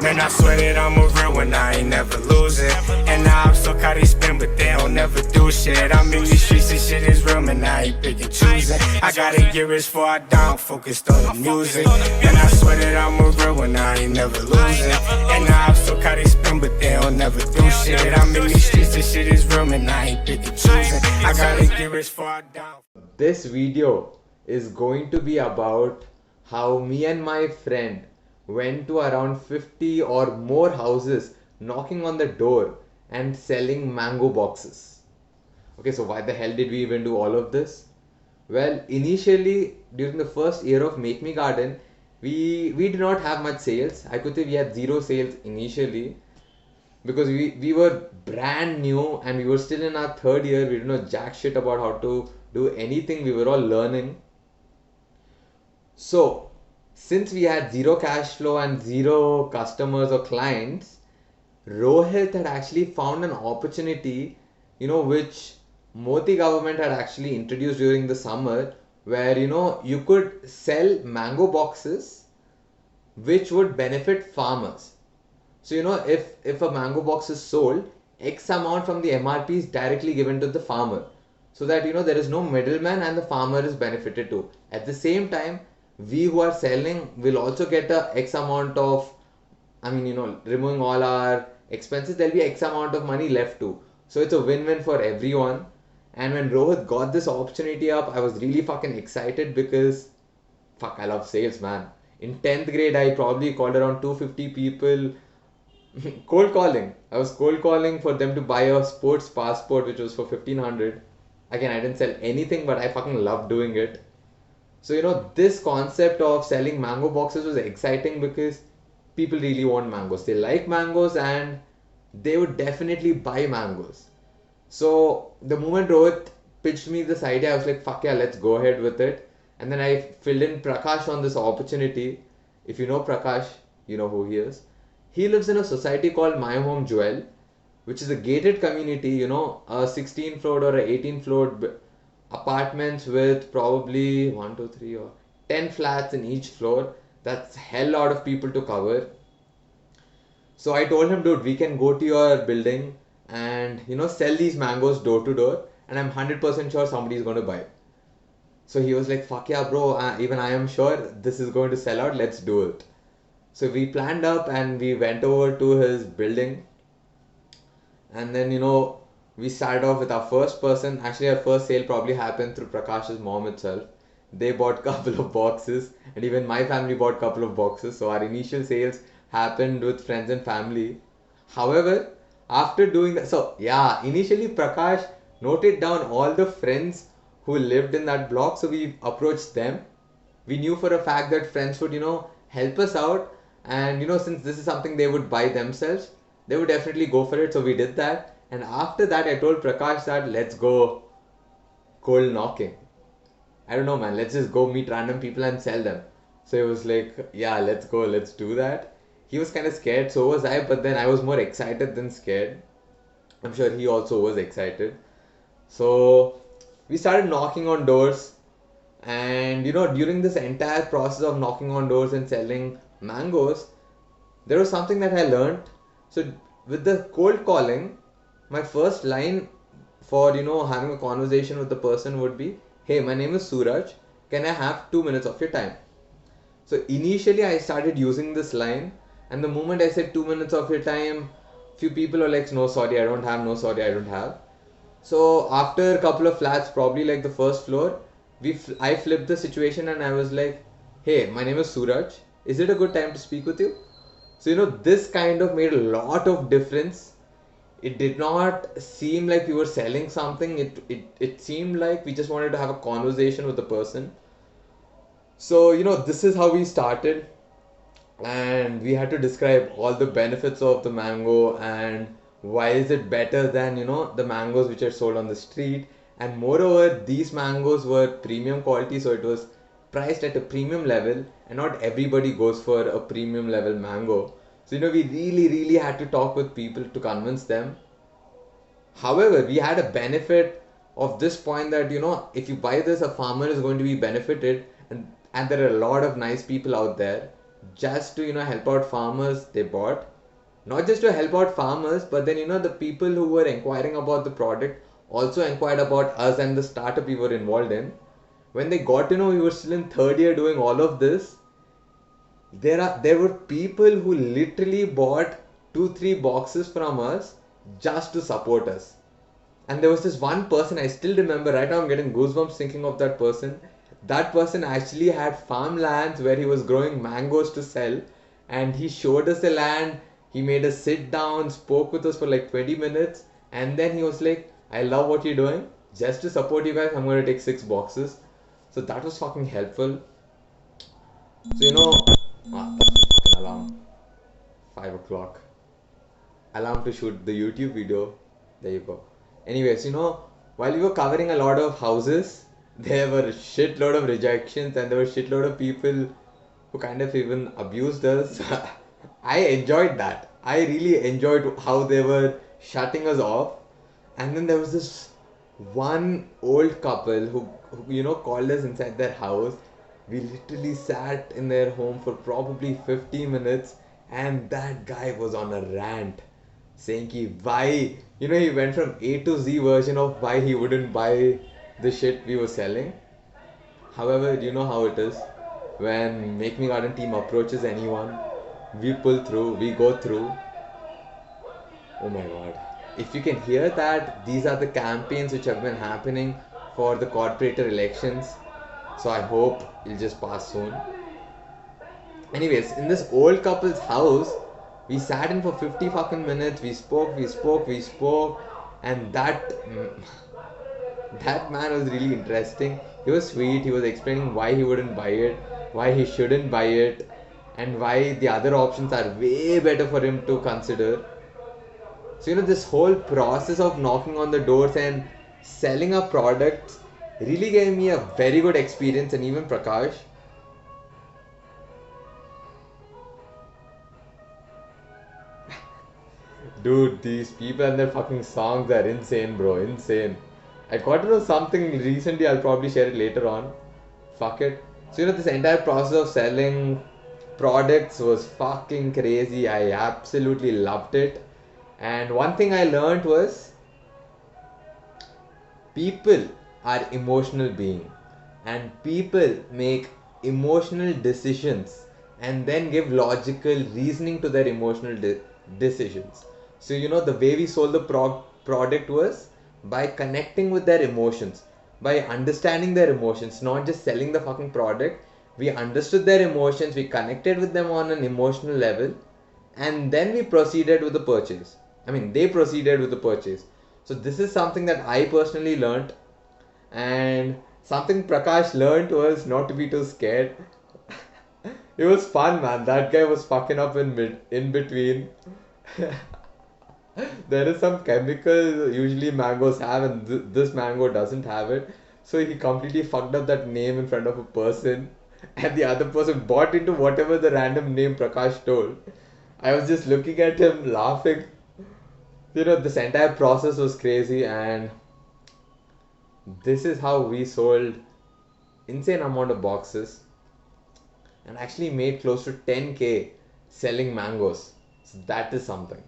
Man, I swear that I'm a real one, I ain't never losing. And now I'm so caught they spin, but they don't never do shit. I'm in these streets, this shit is real, man, I ain't picking choosing. I gotta get rich before I die, I'm focused on the music. Man, I swear that I'm a real one, I ain't never losing. And now I'm so caught they spin, but they don't never do shit. I'm in these streets, this shit is real, man, I ain't picking choosing. I gotta get rich before I die. This video is going to be about how me and my friend went to around 50 or more houses knocking on the door and selling mango boxes. Okay, so why the hell did we even do all of this? Well, initially during the first year of Make Me Garden, we did not have much sales. I could say we had zero sales initially because we were brand new and we were still in our third year. We didn't know jack shit about how to do anything. We were all learning. So since we had zero cash flow and zero customers or clients, Rohit had actually found an opportunity, which Modi government had actually introduced during the summer, where you could sell mango boxes which would benefit farmers. So if a mango box is sold, X amount from the MRP is directly given to the farmer, so that there is no middleman and the farmer is benefited too. At the same time, we who are selling will also get a X amount of, removing all our expenses, there'll be X amount of money left too. So it's a win-win for everyone. And when Rohit got this opportunity up, I was really fucking excited because fuck, I love sales, man. In 10th grade, I probably called around 250 people. Cold calling. I was cold calling for them to buy a sports passport, which was for 1500. Again, I didn't sell anything, but I fucking loved doing it. So, this concept of selling mango boxes was exciting because people really want mangoes. They like mangoes and they would definitely buy mangoes. So, the moment Rohit pitched me this idea, I was like, fuck yeah, let's go ahead with it. And then I filled in Prakash on this opportunity. If you know Prakash, you know who he is. He lives in a society called My Home Jewel, which is a gated community, a 16 floor or a 18 floor apartments with probably 1, 2, 3 or 10 flats in each floor. That's a hell lot of people to cover. So I told him, dude, we can go to your building and sell these mangoes door to door, and I'm 100% sure somebody's going to buy. So he was like, fuck yeah bro, even I am sure this is going to sell out, let's do it. So we planned up and we went over to his building, and then we started off with our first person. Actually, our first sale probably happened through Prakash's mom itself. They bought a couple of boxes, and even my family bought a couple of boxes. So our initial sales happened with friends and family. However, after doing that, so yeah, initially Prakash noted down all the friends who lived in that block. So we approached them. We knew for a fact that friends would, help us out. And, since this is something they would buy themselves, they would definitely go for it. So we did that. And after that, I told Prakash that let's go cold knocking. I don't know, man. Let's just go meet random people and sell them. So he was like, yeah, let's go. Let's do that. He was kind of scared. So was I. But then I was more excited than scared. I'm sure he also was excited. So we started knocking on doors. And, during this entire process of knocking on doors and selling mangoes, there was something that I learned. So with the cold calling, my first line for having a conversation with the person would be, hey, my name is Suraj, can I have 2 minutes of your time? So initially I started using this line, and the moment I said 2 minutes of your time, few people were like, no sorry I don't have, no sorry I don't have. So after a couple of flats, probably like the first floor, I flipped the situation and I was like, hey, my name is Suraj, is it a good time to speak with you? So this kind of made a lot of difference. It did not seem like we were selling something. It seemed like we just wanted to have a conversation with the person. So this is how we started, and we had to describe all the benefits of the mango and why is it better than the mangoes which are sold on the street. And moreover, these mangoes were premium quality, so it was priced at a premium level, and not everybody goes for a premium level mango. So we really had to talk with people to convince them. However, we had a benefit of this point that if you buy this, a farmer is going to be benefited, and there are a lot of nice people out there. just to help out farmers. They bought, not just to help out farmers, but then the people who were inquiring about the product also inquired about us and the startup we were involved in. When they got to know we were still in third year doing all of this, there were people who literally bought 2-3 boxes from us just to support us. And there was this one person, I still remember, right now I'm getting goosebumps thinking of that person. That person actually had farmlands where he was growing mangoes to sell, and he showed us the land. He made us sit down, spoke with us for like 20 minutes, and then he was like, I love what you're doing. Just to support you guys, I'm going to take 6 boxes. So that was fucking helpful. So, that's the fucking alarm. 5 o'clock. Alarm to shoot the YouTube video. There you go. Anyways, while we were covering a lot of houses, there were a shitload of rejections and there were a shitload of people who kind of even abused us. I enjoyed that. I really enjoyed how they were shutting us off. And then there was this one old couple who called us inside their house. We literally sat in their home for probably 50 minutes, and that guy was on a rant saying why, he went from A to Z version of why he wouldn't buy the shit we were selling. However, you know how it is. When Make Me Garden team approaches anyone, we pull through, we go through. Oh my god. If you can hear that, these are the campaigns which have been happening for the corporator elections. So I hope it'll just pass soon. Anyways, in this old couple's house, we sat in for 50 fucking minutes. We spoke, and that man was really interesting. He was sweet. He was explaining why he wouldn't buy it, why he shouldn't buy it, and why the other options are way better for him to consider. So this whole process of knocking on the doors and selling our products really gave me a very good experience, and even Prakash. Dude, these people and their fucking songs are insane, bro. Insane. I got to know something recently. I'll probably share it later on. Fuck it. So, this entire process of selling products was fucking crazy. I absolutely loved it. And one thing I learned was people are emotional beings, and people make emotional decisions and then give logical reasoning to their emotional decisions. So the way we sold the product was by connecting with their emotions, by understanding their emotions, not just selling the fucking product. We understood their emotions, we connected with them on an emotional level, and then we proceeded with the purchase. They proceeded with the purchase. So this is something that I personally learned, and something Prakash learned was not to be too scared. It was fun, man. That guy was fucking up in between. There is some chemical usually mangoes have, and this mango doesn't have it. So he completely fucked up that name in front of a person, and the other person bought into whatever the random name Prakash told. I was just looking at him laughing. This entire process was crazy, and this is how we sold insane amount of boxes and actually made close to 10k selling mangoes. So that is something.